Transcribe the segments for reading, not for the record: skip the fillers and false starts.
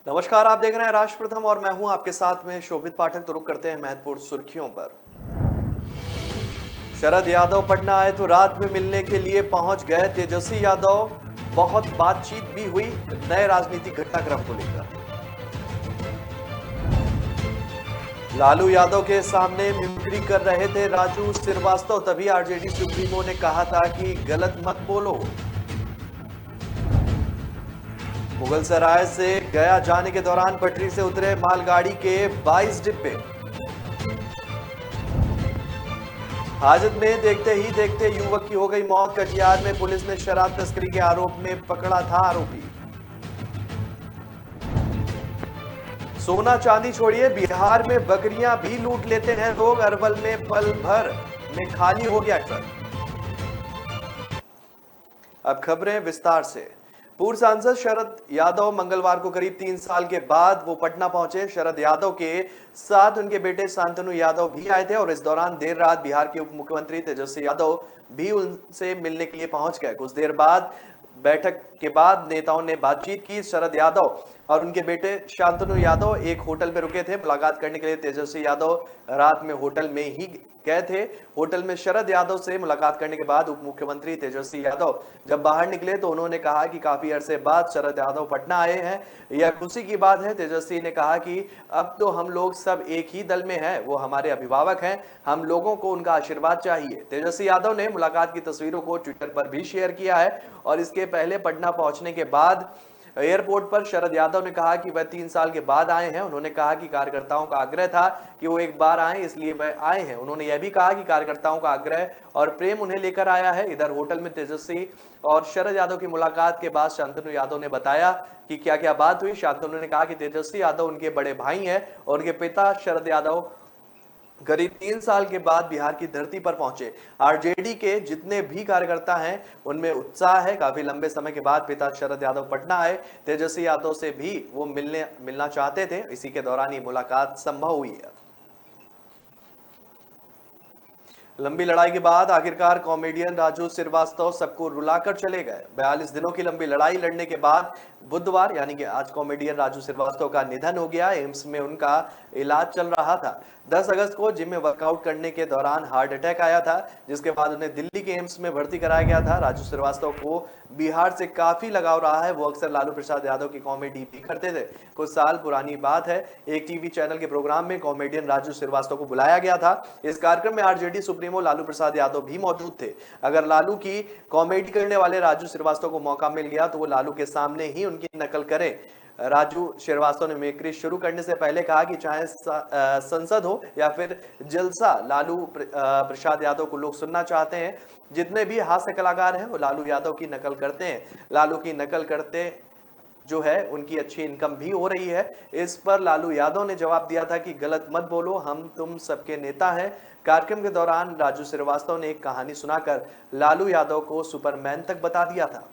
नमस्कार, आप देख रहे हैं राष्ट्र प्रथम और मैं हूं आपके साथ में शोभित पाठक। तो रुक करते हैं महत्वपूर्ण सुर्खियों पर। शरद यादव पटना आए तो रात में मिलने के लिए पहुंच गए तेजस्वी यादव। बहुत बातचीत भी हुई नए राजनीतिक घटनाक्रम को लेकर। लालू यादव के सामने मिमिक्री कर रहे थे राजू श्रीवास्तव, तभी आरजेडी सुप्रीमो ने कहा था कि गलत मत बोलो। मुगलसराय से गया जाने के दौरान पटरी से उतरे मालगाड़ी के 22 डिब्बे। हाजत में देखते ही देखते युवक की हो गई मौत। कटिहार में पुलिस ने शराब तस्करी के आरोप में पकड़ा था आरोपी। सोना चांदी छोड़िए, बिहार में बकरियां भी लूट लेते हैं लोग। अरवल में पल भर में खाली हो गया ट्रक। अब खबरें विस्तार से। पूर्व सांसद शरद यादव मंगलवार को करीब 3 साल के बाद वो पटना पहुंचे। शरद यादव के साथ उनके बेटे शांतनु यादव भी आए थे और इस दौरान देर रात बिहार के उप मुख्यमंत्री तेजस्वी यादव भी उनसे मिलने के लिए पहुंच गए। कुछ देर बाद बैठक के बाद नेताओं ने बातचीत की। शरद यादव और उनके बेटे शांतनु यादव एक होटल में रुके थे। मुलाकात करने के लिए तेजस्वी यादव रात में होटल में ही गए थे। होटल में शरद यादव से मुलाकात करने के बाद उप मुख्यमंत्री तेजस्वी यादव जब बाहर निकले तो उन्होंने कहा कि काफी अरसे बाद शरद यादव पटना आए हैं, यह खुशी की बात है। तेजस्वी ने कहा कि अब तो हम लोग सब एक ही दल में हैं, वो हमारे अभिभावक हैं, हम लोगों को उनका आशीर्वाद चाहिए। तेजस्वी यादव ने मुलाकात की तस्वीरों को ट्विटर पर भी शेयर किया है और इसके पहले पटना पहुंचने के बाद एयरपोर्ट पर शरद यादव ने कहा कि वह 3 साल के बाद आए हैं। उन्होंने कहा कि कार्यकर्ताओं का आग्रह था कि वो एक बार आए, इसलिए वह आए हैं। उन्होंने यह भी कहा कि कार्यकर्ताओं का आग्रह और प्रेम उन्हें लेकर आया है। इधर होटल में तेजस्वी और शरद यादव की मुलाकात के बाद शांतनु यादव ने बताया कि क्या क्या बात हुई। शांतनु ने कहा कि तेजस्वी यादव उनके बड़े भाई हैं और उनके पिता शरद यादव करीब 3 साल के बाद बिहार की धरती पर पहुंचे। आरजेडी के जितने भी कार्यकर्ता हैं उनमें उत्साह है। काफी लंबे समय के बाद पिता शरद यादव पटना आए। तेजस्वी यादव से भी वो मिलना चाहते थे। इसी के दौरान ये मुलाकात संभव हुई है। लंबी लड़ाई के बाद आखिरकार कॉमेडियन राजू श्रीवास्तव सबको रुलाकर चले गए। 42 दिनों की लंबी लड़ाई लड़ने के बाद बुधवार यानी कि आज कॉमेडियन राजू श्रीवास्तव का निधन हो गया। एम्स में उनका इलाज चल रहा था। 10 अगस्त को जिम में वर्कआउट करने के दौरान हार्ट अटैक आया था, जिसके बाद उन्हें दिल्ली के एम्स में भर्ती कराया गया था। राजू श्रीवास्तव को बिहार से काफी लगाव रहा है। वो अक्सर लालू प्रसाद यादव की कॉमेडी भी करते थे। कुछ साल पुरानी बात है, एक टीवी चैनल के प्रोग्राम में कॉमेडियन राजू श्रीवास्तव को बुलाया गया था। इस कार्यक्रम में आरजेडी सुप्रीमो लालू प्रसाद यादव भी मौजूद थे। अगर लालू की कॉमेडी करने वाले राजू श्रीवास्तव को मौका मिल गया तो वो लालू के सामने ही उनकी नकल करें। राजू श्रीवास्तव ने मिमिक्री शुरू करने से पहले कहा कि चाहे संसद हो या फिर जलसा, लालू प्रसाद यादव को लोग सुनना चाहते हैं। जितने भी हास्य कलाकार हैं वो लालू यादव की नकल करते हैं। लालू की नकल करते जो है उनकी अच्छी इनकम भी हो रही है। इस पर लालू यादव ने जवाब दिया था कि गलत मत बोलो, हम तुम सबके नेता हैं। कार्यक्रम के दौरान राजू श्रीवास्तव ने एक कहानी सुनाकर लालू यादव को सुपरमैन तक बता दिया था।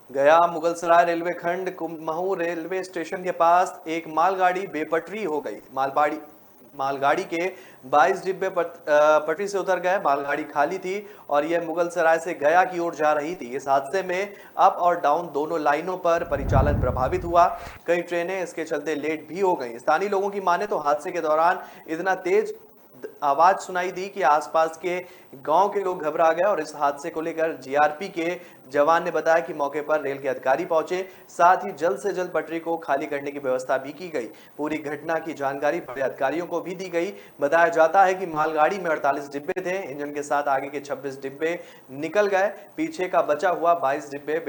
गया मुगलसराय रेलवे खंड कुमहू रेलवे स्टेशन के पास एक मालगाड़ी बेपटरी हो गई। मालगाड़ी के 22 डिब्बे पटरी से उतर गए। मालगाड़ी खाली थी और यह मुगलसराय से गया की ओर जा रही थी। इस हादसे में अप और डाउन दोनों लाइनों पर परिचालन प्रभावित हुआ। कई ट्रेनें इसके चलते लेट भी हो गई। स्थानीय लोगों की माने तो हादसे के दौरान इतना तेज आवाज सुनाई दी कि आसपास के गांव के लोग घबरा गए और इस हादसे को लेकर जीआरपी के जवान ने बताया कि मौके पर रेल के अधिकारी पहुंचे, साथ ही जल्द से जल्द पटरी को खाली करने की व्यवस्था भी की गई। पूरी घटना की जानकारी बड़े अधिकारियों को भी दी गई। बताया जाता है कि मालगाड़ी में 48 डिब्बे थे। इंजन के साथ आगे के 26 डिब्बे निकल गए। पीछे का बचा हुआ 22 डिब्बे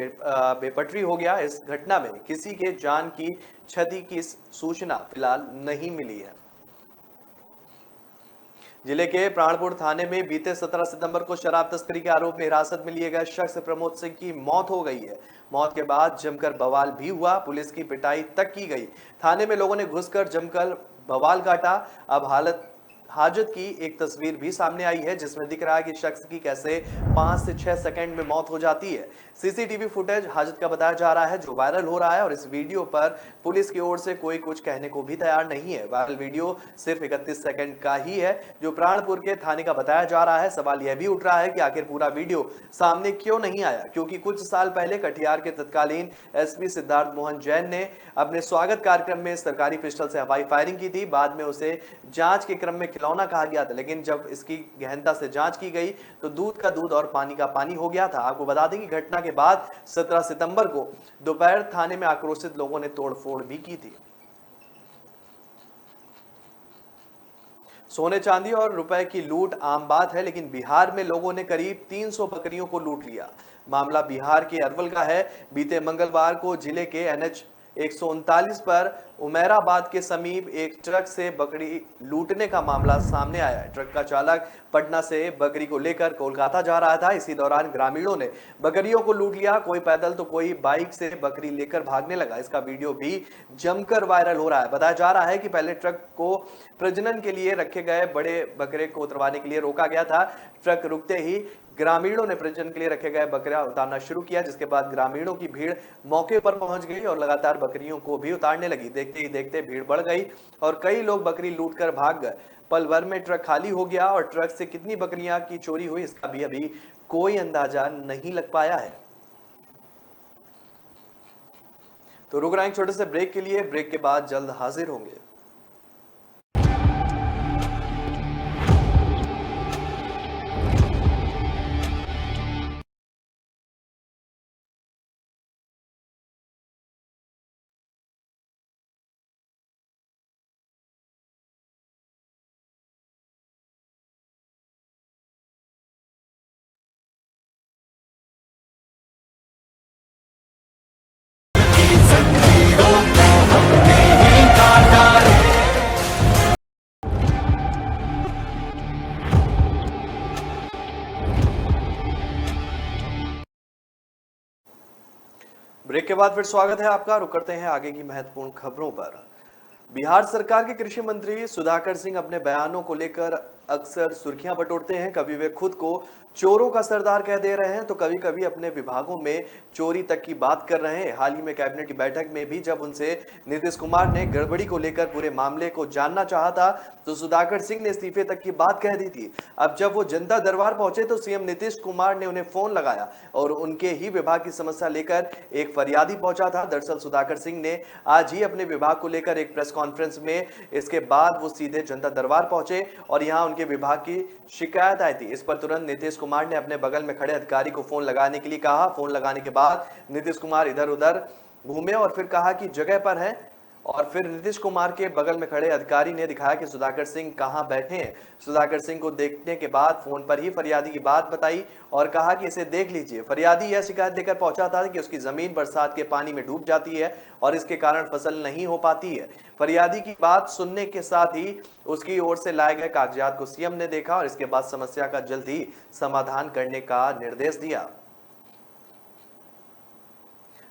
बेपटरी हो गया। इस घटना में किसी के जान की क्षति की सूचना फिलहाल नहीं मिली है। जिले के प्राणपुर थाने में बीते 17 सितंबर को शराब तस्करी के आरोप में हिरासत में लिए गए शख्स प्रमोद सिंह की मौत हो गई है। मौत के बाद जमकर बवाल भी हुआ, पुलिस की पिटाई तक की गई। थाने में लोगों ने घुसकर जमकर बवाल काटा। अब हाजत की एक तस्वीर भी सामने आई है जिसमें दिख रहा है कि शख्स की कैसे 5 से 6 सेकंड में मौत हो जाती है। सीसीटीवी फुटेज हाजत का बताया जा रहा है जो वायरल हो रहा है और इस वीडियो पर पुलिस की ओर से कोई कुछ कहने को भी तैयार नहीं है। वायरल वीडियो सिर्फ 31 सेकंड का ही है जो प्राणपुर के थाने का बताया जा रहा है। सवाल यह भी उठ रहा है कि आखिर पूरा वीडियो सामने क्यों नहीं आया, क्योंकि कुछ साल पहले कटिहार के तत्कालीन एसपी सिद्धार्थ मोहन जैन ने अपने स्वागत कार्यक्रम में सरकारी पिस्टल से हवाई फायरिंग की थी। बाद में उसे जांच के क्रम में खिलौना कहा गया था, लेकिन जब इसकी गहनता से जांच की गई तो दूध का दूध और पानी का पानी हो गया था। आपको बता दें कि घटना के बाद 17 सितंबर को दोपहर थाने में आक्रोशित लोगों ने तोड़फोड़ भी की थी। सोने चांदी और रुपए की लूट आम बात है, लेकिन बिहार में लोगों ने करीब 300 बकरियों को लूट लिया। मामला बिहार के अरवल का है। बीते मंगलवार को जिले के एनएच 139 पर उमेराबाद के समीप एक ट्रक से बकरी लूटने का मामला सामने आया है। ट्रक का चालक पटना से बकरी को लेकर कोलकाता जा रहा था। इसी दौरान ग्रामीणों ने बकरियों को लूट लिया। कोई पैदल तो कोई बाइक से बकरी लेकर भागने लगा। इसका वीडियो भी जमकर वायरल हो रहा है। बताया जा रहा है कि पहले ट्रक को प्रजनन के लिए रखे गए बड़े बकरे को उतरवाने के लिए रोका गया था। ट्रक रुकते ही ग्रामीणों ने प्रजनन के लिए रखे गए बकरियां उतारना शुरू किया, जिसके बाद ग्रामीणों की भीड़ मौके पर पहुंच गई और लगातार बकरियों को भी उतारने लगी। देखते ही देखते भीड़ बढ़ गई और कई लोग बकरी लूटकर भाग गए। पल भर में ट्रक खाली हो गया और ट्रक से कितनी बकरियां की चोरी हुई इसका भी अभी कोई अंदाजा नहीं लग पाया है। तो रुक रहे हैं छोटे से ब्रेक के लिए। ब्रेक के बाद जल्द हाजिर होंगे। ब्रेक के बाद फिर स्वागत है आपका। रुक करते हैं आगे की महत्वपूर्ण खबरों पर। बिहार सरकार के कृषि मंत्री सुधाकर सिंह अपने बयानों को लेकर अक्सर सुर्खियां बटोरते हैं। कभी वे खुद को चोरों का सरदार कह दे रहे हैं तो कभी कभी अपने विभागों में चोरी तक की बात कर रहे हैं। हाल ही में कैबिनेट की बैठक में भी जब उनसे नीतीश कुमार ने गड़बड़ी को लेकर पूरे मामले को जानना चाहा था तो सुधाकर सिंह ने इस्तीफे तक की बात कह दी थी। अब जब वो जनता दरबार पहुंचे तो सीएम नीतीश कुमार ने उन्हें फोन लगाया और उनके ही विभाग की समस्या लेकर एक फरियादी पहुंचा था। दरअसल सुधाकर सिंह ने आज ही अपने विभाग को लेकर एक प्रेस कॉन्फ्रेंस में इसके बाद वो सीधे जनता दरबार पहुंचे और यहां उनके विभाग की शिकायत आई थी। इस पर तुरंत नीतीश कुमार ने अपने बगल में खड़े अधिकारी को फोन लगाने के लिए कहा। फोन लगाने के बाद नीतीश कुमार इधर उधर घूमे और फिर कहा कि जगह पर हैं और फिर नीतीश कुमार के बगल में खड़े अधिकारी ने दिखाया कि सुधाकर सिंह कहां बैठे हैं। सुधाकर सिंह को देखने के बाद फोन पर ही फरियादी की बात बताई और कहा कि इसे देख लीजिए। फरियादी यह शिकायत देकर पहुंचा था कि उसकी जमीन बरसात के पानी में डूब जाती है और इसके कारण फसल नहीं हो पाती है। फरियादी की बात सुनने के साथ ही उसकी ओर से लाए गए कागजात को सीएम ने देखा और इसके बाद समस्या का जल्द ही समाधान करने का निर्देश दिया।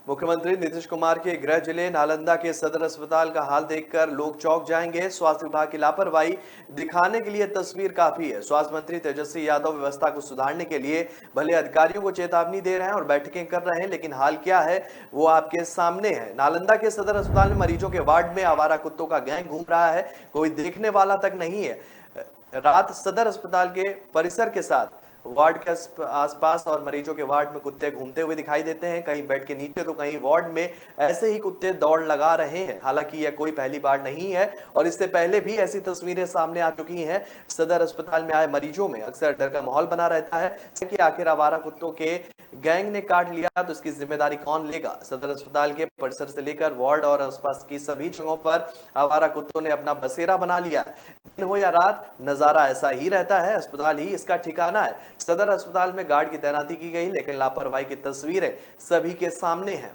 मुख्यमंत्री नीतीश कुमार के गृह जिले नालंदा के सदर अस्पताल का हाल देखकर लोग चौंक जाएंगे। स्वास्थ्य विभाग की लापरवाही दिखाने के लिए तस्वीर काफी है। स्वास्थ्य मंत्री तेजस्वी यादव व्यवस्था को सुधारने के लिए भले अधिकारियों को चेतावनी दे रहे हैं और बैठकें कर रहे हैं, लेकिन हाल क्या है वो आपके सामने है। नालंदा के सदर अस्पताल में मरीजों के वार्ड में आवारा कुत्तों का गैंग घूम रहा है, कोई देखने वाला तक नहीं है। रात सदर अस्पताल के परिसर के साथ वार्ड के आसपास और मरीजों के वार्ड में कुत्ते घूमते हुए दिखाई देते हैं। कहीं बेड के नीचे तो कहीं वार्ड में ऐसे ही कुत्ते दौड़ लगा रहे हैं। हालांकि यह कोई पहली बार नहीं है और इससे पहले भी ऐसी तस्वीरें सामने आ चुकी हैं। सदर अस्पताल में आए मरीजों में अक्सर डर का माहौल बना रहता है कि आखिर आवारा कुत्तों के गैंग ने काट लिया तो इसकी जिम्मेदारी कौन लेगा। सदर अस्पताल के परिसर से लेकर वार्ड और आसपास की सभी जगहों पर आवारा कुत्तों ने अपना बसेरा बना लिया। दिन हो या रात नजारा ऐसा ही रहता है। अस्पताल ही इसका ठिकाना है। सदर अस्पताल में गार्ड की तैनाती की गई, लेकिन लापरवाही की तस्वीरें सभी के सामने हैं।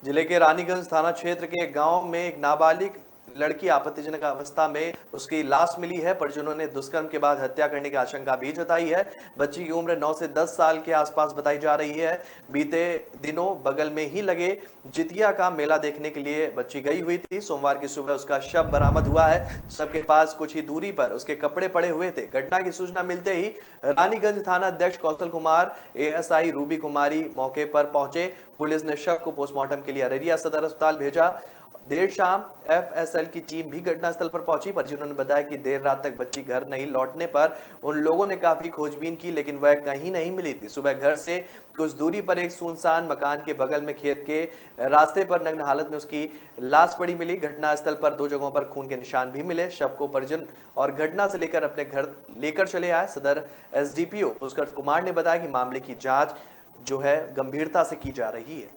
जिले के रानीगंज थाना क्षेत्र के गांव में एक नाबालिग लड़की आपत्तिजनक अवस्था में उसकी लाश मिली है। परिजनों ने दुष्कर्म के बाद हत्या करने की आशंका भी जताई है। बच्ची की उम्र 9 से 10 साल के आसपास बताई जा रही है। बीते दिनों बगल में ही लगे जितिया का मेला देखने के लिए बच्ची गई हुई थी। सोमवार की सुबह उसका शव बरामद हुआ है। सबके पास कुछ ही दूरी पर उसके कपड़े पड़े हुए थे। घटना की सूचना मिलते ही रानीगंज थाना अध्यक्ष कौशल कुमार, एएसआई रूबी कुमारी मौके पर पहुंचे। पुलिस ने शव को पोस्टमार्टम के लिए अररिया सदर अस्पताल भेजा। देर शाम एफएसएल की टीम भी घटनास्थल पर पहुंची। परिजनों ने बताया कि देर रात तक बच्ची घर नहीं लौटने पर उन लोगों ने काफी खोजबीन की, लेकिन वह कहीं नहीं मिली थी। सुबह घर से कुछ दूरी पर एक सुनसान मकान के बगल में खेत के रास्ते पर नग्न हालत में उसकी लाश पड़ी मिली। घटनास्थल पर 2 जगहों पर खून के निशान भी मिले। शव को परिजन और घटना से लेकर अपने घर लेकर चले आए। सदर एसडीपीओ पुष्कर कुमार ने बताया कि मामले की जांच जो है गंभीरता से की जा रही है।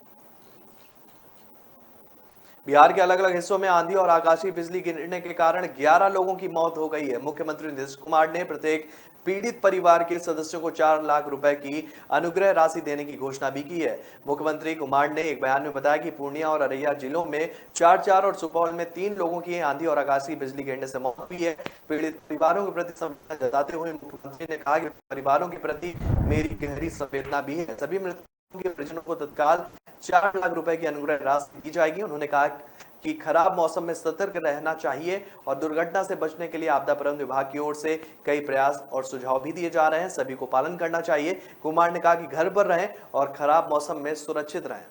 बिहार के अलग अलग हिस्सों में आंधी और आकाशीय बिजली गिरने के कारण 11 लोगों की मौत हो गई है। मुख्यमंत्री नीतीश कुमार ने प्रत्येक पीड़ित परिवार के सदस्यों को 4 लाख रुपए की अनुग्रह राशि देने की घोषणा भी की है। मुख्यमंत्री कुमार ने एक बयान में बताया कि पूर्णिया और अररिया जिलों में 4 और सुपौल में 3 लोगों की आंधी और आकाशीय बिजली गिरने से मौत हुई है। पीड़ित परिवारों के प्रति संवेदना जताते हुए मुख्यमंत्री ने कहा कि परिवारों के प्रति मेरी गहरी संवेदना भी है। सभी मृतकों के परिजनों को तत्काल 4 लाख रुपए की अनुग्रह राशि दी जाएगी। उन्होंने कहा कि खराब मौसम में सतर्क रहना चाहिए और दुर्घटना से बचने के लिए आपदा प्रबंधन विभाग की ओर से कई प्रयास और सुझाव भी दिए जा रहे हैं। सभी को पालन करना चाहिए। कुमार ने कहा कि घर पर रहें और खराब मौसम में सुरक्षित रहें।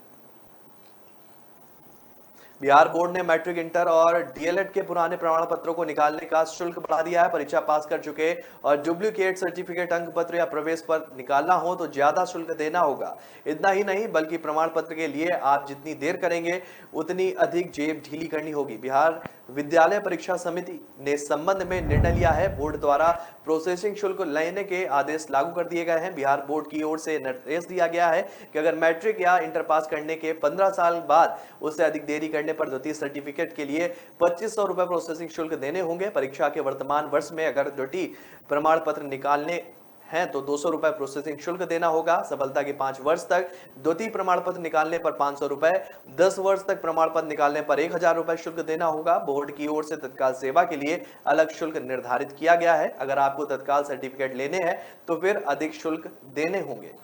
बिहार बोर्ड ने मैट्रिक, इंटर और डीएलएड के पुराने प्रमाण पत्रों को निकालने का शुल्क बढ़ा दिया है। परीक्षा पास कर चुके और डुप्लीकेट सर्टिफिकेट, अंक पत्र या प्रवेश पर निकालना हो तो ज्यादा शुल्क देना होगा। इतना ही नहीं बल्कि प्रमाण पत्र के लिए आप जितनी देर करेंगे उतनी अधिक जेब ढीली करनी होगी। बिहार विद्यालय परीक्षा समिति ने इस संबंध में निर्णय लिया है। बोर्ड द्वारा प्रोसेसिंग शुल्क लेने के आदेश लागू कर दिए गए हैं। बिहार बोर्ड की ओर से निर्देश दिया गया है कि अगर मैट्रिक या इंटर पास करने के 15 साल बाद उससे अधिक देरी करने पर द्वितीय सर्टिफिकेट के लिए 2500 रुपए प्रोसेसिंग शुल्क देने होंगे। परीक्षा के वर्तमान वर्ष में अगर द्वितीय प्रमाण पत्र निकालने हैं तो 200 रुपए प्रोसेसिंग शुल्क देना होगा। सफलता के 5 वर्ष तक द्वितीय प्रमाण पत्र निकालने पर 500 रुपए, 10 वर्ष तक प्रमाण पत्र निकालने पर 1000 रुपए शुल्क देना होगा। बोर्ड की ओर से तत्काल सेवा के लिए अलग शुल्क निर्धारित किया गया है। अगर आपको तत्काल सर्टिफिकेट लेने हैं तो फिर अधिक शुल्क देने होंगे।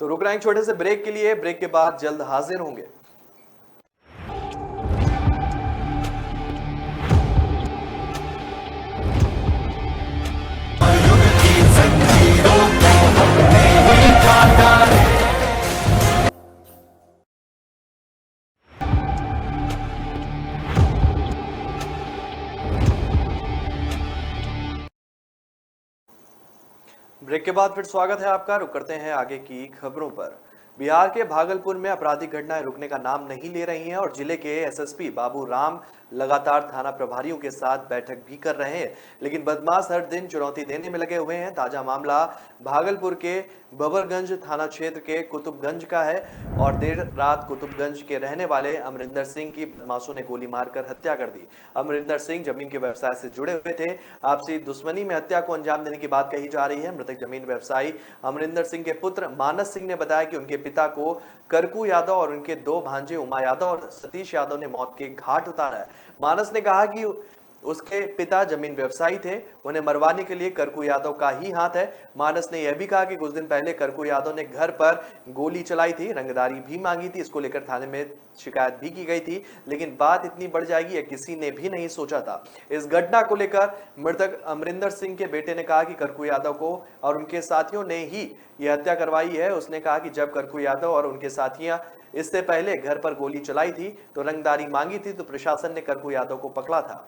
तो रुक रहे हैं छोटे से ब्रेक के लिए। ब्रेक के बाद जल्द हाजिर होंगे। ब्रेक के बाद फिर स्वागत है आपका। रुक करते हैं आगे की खबरों पर। बिहार के भागलपुर में आपराधिक घटनाएं रुकने का नाम नहीं ले रही हैं और जिले के एसएसपी बाबू राम लगातार थाना प्रभारियों के साथ बैठक भी कर रहे हैं, लेकिन बदमाश हर दिन चुनौती देने में लगे हुए हैं। ताजा मामला भागलपुर के बबरगंज थाना क्षेत्र के कुतुबगंज का है और देर रात कुतुबगंज के रहने वाले अमरिंदर सिंह की बदमाशों ने गोली मारकर हत्या कर दी। अमरिंदर सिंह जमीन के व्यवसाय से जुड़े हुए थे। आपसी दुश्मनी में हत्या को अंजाम देने की बात कही जा रही है। मृतक जमीन व्यवसायी अमरिंदर सिंह के पुत्र मानस सिंह ने बताया कि उनके पिता को करकू यादव और उनके 2 भांजे उमा यादव और सतीश यादव ने मौत के घाट उतारा है। मानस ने कहा कि उसके पिता जमीन व्यवसायी थे, उन्हें मरवाने के लिए करकू यादव का ही हाथ है। मानस ने यह भी कहा कि कुछ दिन पहले करकू यादव ने घर पर गोली चलाई थी, रंगदारी भी मांगी थी। इसको लेकर थाने में शिकायत भी की गई थी, लेकिन बात इतनी बढ़ जाएगी यह किसी ने भी नहीं सोचा था। इस घटना को लेकर मृतक अमरिंदर सिंह के बेटे ने कहा कि करकू यादव को और उनके साथियों ने ही यह हत्या करवाई है। उसने कहा कि जब करकू यादव और उनके साथियां इससे पहले घर पर गोली चलाई थी तो रंगदारी मांगी थी तो प्रशासन ने करकू यादव को पकड़ा था।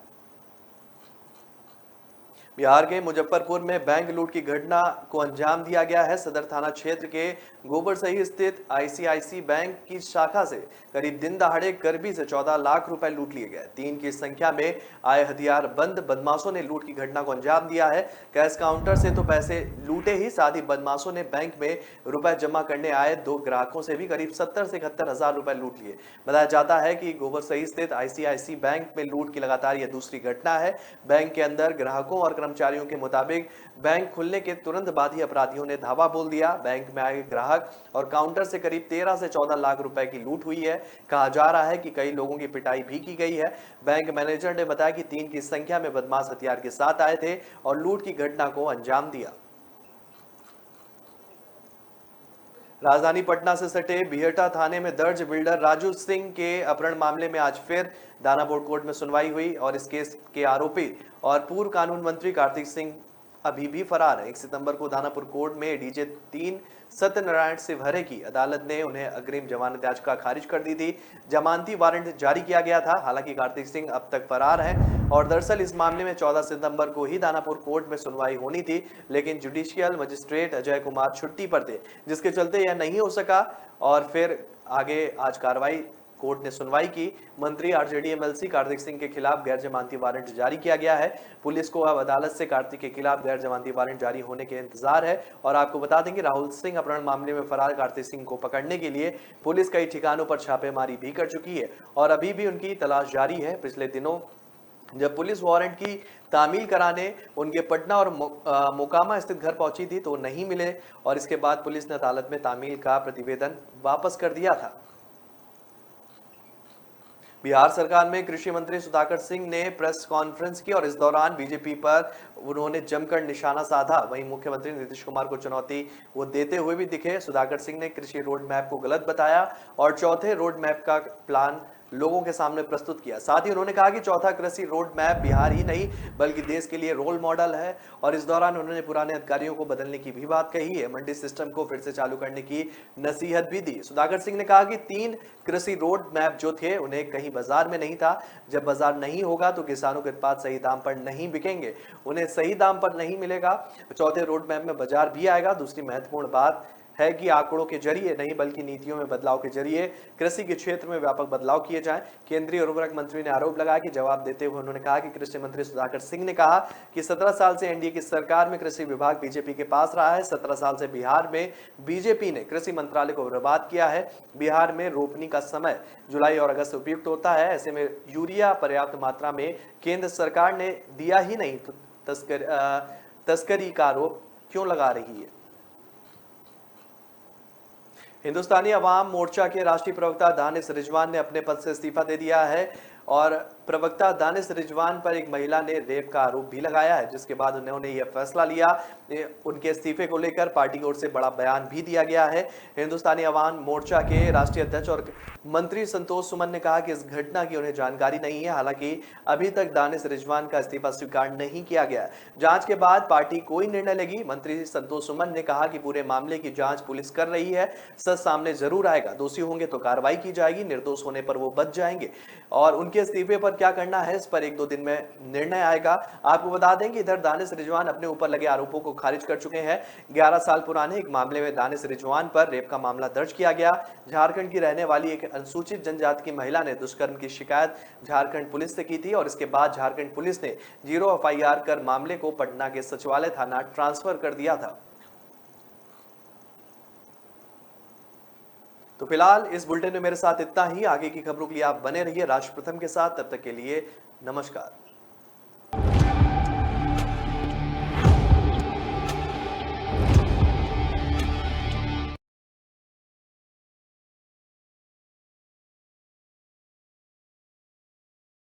बिहार के मुजफ्फरपुर में बैंक लूट की घटना को अंजाम दिया गया है। सदर थाना क्षेत्र के गोबरसही स्थित आईसीआईसी बैंक की शाखा से करीब दिन दहाड़े कर्मी से 14 लाख रुपए लूट लिए गए। 3 की संख्या में आए हथियार बंद बदमाशों ने लूट की घटना को अंजाम दिया है। कैश काउंटर से तो पैसे लूटे ही, साथ ही बदमाशों ने बैंक में रुपए जमा करने आए 2 ग्राहकों से भी करीब 70 से 71 हजार रुपए लूट लिए। बताया जाता है कि गोबरसही स्थित आईसीआईसी बैंक में लूट की लगातार यह दूसरी घटना है। बैंक के अंदर ग्राहकों और कर्मचारियों के मुताबिक बैंक खुलने के तुरंत बाद ही अपराधियों ने धावा बोल दिया। बैंक में आए ग्राहक और काउंटर से करीब 13 से 14 लाख रुपए की लूट हुई है। कहा जा रहा है कि कई लोगों की पिटाई भी की गई है। बैंक मैनेजर ने बताया कि 3 की संख्या में बदमाश हथियार के साथ आए थे और लूट की घटना को अंजाम दिया। राजधानी पटना से सटे बिहटा थाने में दर्ज बिल्डर राजू सिंह के अपहरण मामले में आज फिर दानापुर कोर्ट में सुनवाई हुई और इस केस के आरोपी और पूर्व कानून मंत्री कार्तिक सिंह अभी भी फरार है। 1 सितंबर को दानापुर कोर्ट में डीजे 3 सत्यनारायण से भरे की अदालत ने उन्हें अग्रिम जमानत याचिका खारिज कर दी थी। जमानती वारंट जारी किया गया था। हालांकि कार्तिक सिंह अब तक फरार है और दरअसल इस मामले में 14 सितंबर को ही दानापुर कोर्ट में सुनवाई होनी थी, लेकिन जुडिशियल मजिस्ट्रेट अजय कुमार छुट्टी पर थे, जिसके चलते यह नहीं हो सका और फिर आगे आज कार्रवाई कोर्ट ने सुनवाई की। मंत्री आरजेडी एमएलसी कार्तिक सिंह के खिलाफ गैर जमानती वारंट जारी किया गया है। पुलिस को अब अदालत से कार्तिक के खिलाफ गैर जमानती वारंट जारी होने के इंतजार है। और आपको बता दें कि राहुल सिंह अपहरण मामले में फरार कार्तिक सिंह को पकड़ने के लिए पुलिस कई ठिकानों पर छापेमारी भी कर चुकी है और अभी भी उनकी तलाश जारी है। पिछले दिनों जब पुलिस वारंट की तामील कराने उनके पटना और मोकामा स्थित घर पहुंची थी तो नहीं मिले और इसके बाद पुलिस ने अदालत में तामील का प्रतिवेदन वापस कर दिया था। बिहार सरकार में कृषि मंत्री सुधाकर सिंह ने प्रेस कॉन्फ्रेंस की और इस दौरान बीजेपी पर उन्होंने जमकर निशाना साधा। वहीं मुख्यमंत्री नीतीश कुमार को चुनौती वो देते हुए भी दिखे। सुधाकर सिंह ने कृषि रोड मैप को गलत बताया और चौथे रोड मैप का प्लान लोगों के सामने प्रस्तुत किया। साथ ही उन्होंने कहा कि चौथा कृषि रोड मैप बिहार ही नहीं बल्कि देश के लिए रोल मॉडल है और इस दौरान उन्होंने पुराने अधिकारियों को बदलने की भी बात कही है। मंडी सिस्टम को फिर से चालू करने की नसीहत भी दी। सुधाकर सिंह ने कहा कि 3 कृषि रोड मैप जो थे उन्हें कहीं बाजार में नहीं था। जब बाजार नहीं होगा तो किसानों के उत्पाद सही दाम पर नहीं बिकेंगे, उन्हें सही दाम पर नहीं मिलेगा। चौथे रोड मैप में बाजार भी आएगा। दूसरी महत्वपूर्ण बात है कि आंकड़ों के जरिए नहीं बल्कि नीतियों में बदलाव के जरिए कृषि के क्षेत्र में व्यापक बदलाव किए जाएं। केंद्रीय उर्वरक मंत्री ने आरोप लगाया कि जवाब देते हुए उन्होंने कहा कि कृषि मंत्री सुधाकर सिंह ने कहा कि 17 साल से एनडीए की सरकार में कृषि विभाग बीजेपी के पास रहा है। 17 साल से बिहार में बीजेपी ने कृषि मंत्रालय को बर्बाद किया है। बिहार में रोपनी का समय जुलाई और अगस्त उपयुक्त होता है। ऐसे में यूरिया पर्याप्त मात्रा में केंद्र सरकार ने दिया ही नहीं तो तस्करी का आरोप क्यों लगा रही है। हिंदुस्तानी अवाम मोर्चा के राष्ट्रीय प्रवक्ता दानिश रिजवान ने अपने पद से इस्तीफा दे दिया है और प्रवक्ता दानिश रिजवान पर एक महिला ने रेप का आरोप भी लगाया है, जिसके बाद उन्होंने यह फैसला लिया। उनके इस्तीफे को लेकर पार्टी की ओर से बड़ा बयान भी दिया गया है। हिंदुस्तानी अवाम मोर्चा के राष्ट्रीय अध्यक्ष और मंत्री संतोष सुमन ने कहा कि इस घटना की उन्हें जानकारी नहीं है। हालांकि अभी तक दानिश रिजवान का इस्तीफा स्वीकार नहीं किया गया। जांच के बाद पार्टी कोई निर्णय लेगी। मंत्री संतोष सुमन ने कहा कि पूरे मामले की जांच पुलिस कर रही है। सच सामने जरूर आएगा। दोषी होंगे तो कार्रवाई की जाएगी, निर्दोष होने पर वो बच जाएंगे और उनके इस्तीफे पर क्या करना है इस पर 1-2 दिन में निर्णय आएगा। आपको बता दें कि इधर दानिश रिजवान अपने ऊपर लगे आरोपों को खारिज कर चुके हैं। 11 साल पुराने एक मामले में दानिश रिजवान पर रेप का मामला दर्ज किया गया। झारखंड की रहने वाली एक अनुसूचित जनजाति की महिला ने दुष्कर्म की शिकायत झारखंड पुलिस से की थी और इसके बाद झारखंड पुलिस ने 0 एफआईआर कर मामले को पटना के सचिवालय थाना ट्रांसफर कर दिया था। तो फिलहाल इस बुलेटिन में मेरे साथ इतना ही। आगे की खबरों के लिए आप बने रहिए राष्ट्र प्रथम के साथ। तब तक के लिए नमस्कार।